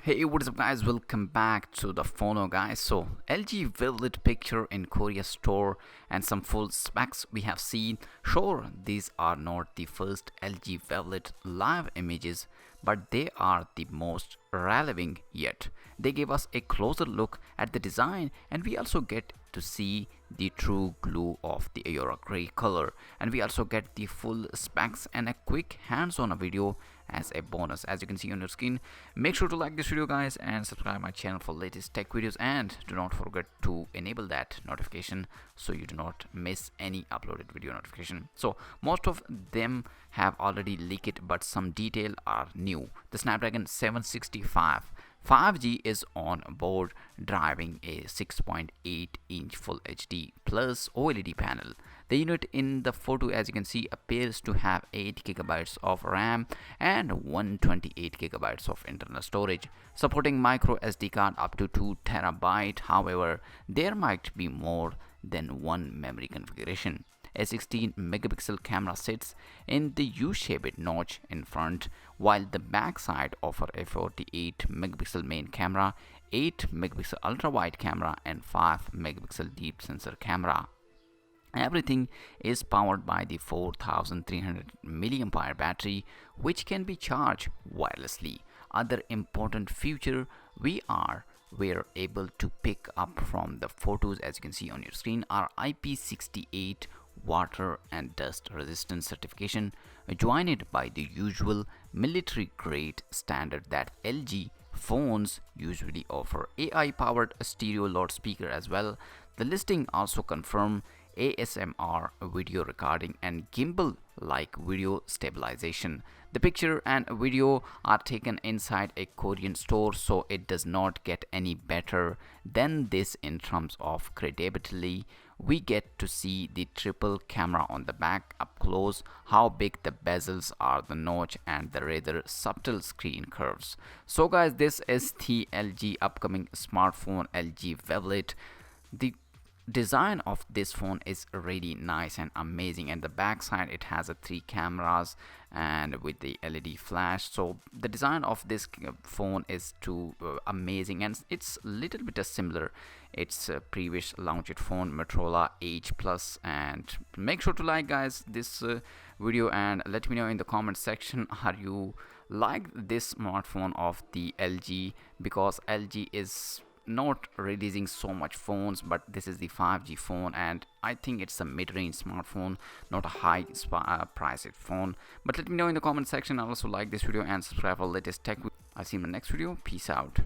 Hey, what is up guys, welcome back to the TheFonoGuy. So LG Velvet picture in Korea store and some full specs we have seen. Sure, these are not the first LG Velvet live images, but they are the most relevant yet. They gave us a closer look at the design, and we also get to see the true glue of the Aurora gray color, and we also get the full specs and a quick hands-on video as a bonus. As you can see on your screen, make sure to like this video guys and subscribe my channel for latest tech videos, and do not forget to enable that notification so you do not miss any uploaded video notification. So most of them have already leaked, but some detail are new. The Snapdragon 765 5G is on board, driving a 6.8-inch Full HD plus OLED panel. The unit in the photo, as you can see, appears to have 8 GB of RAM and 128 GB of internal storage, supporting micro SD card up to 2 TB. However, there might be more than one memory configuration. A 16-megapixel camera sits in the U-shaped notch in front, while the back side offers a 48-megapixel main camera, 8-megapixel ultra-wide camera, and 5-megapixel deep sensor camera. Everything is powered by the 4300 mAh battery, which can be charged wirelessly. Other important feature we're able to pick up from the photos, as you can see on your screen, are IP68 water and dust resistance certification, joined by the usual military grade standard that LG phones usually offer. AI powered stereo loudspeaker as well. The listing also confirm ASMR video recording and gimbal like video stabilization. The picture and video are taken inside a Korean store, so it does not get any better than this in terms of credibility. We get to see the triple camera on the back up close, how big the bezels are, the notch, and the rather subtle screen curves. So guys, this is the LG upcoming smartphone, LG Velvet. The design of this phone is really nice and amazing, and the back side it has a 3 cameras and with the LED flash. So the design of this phone is too amazing, and it's a little bit similar its previous launched phone Motorola H Plus. And make sure to like guys this video, and let me know in the comment section, are you like this smartphone of the LG? Because LG is not releasing so much phones, but this is the 5G phone, and I think it's a mid-range smartphone, not a high priced phone. But let me know in the comment section. Also like this video and subscribe for latest tech. I'll see you in the next video. Peace out.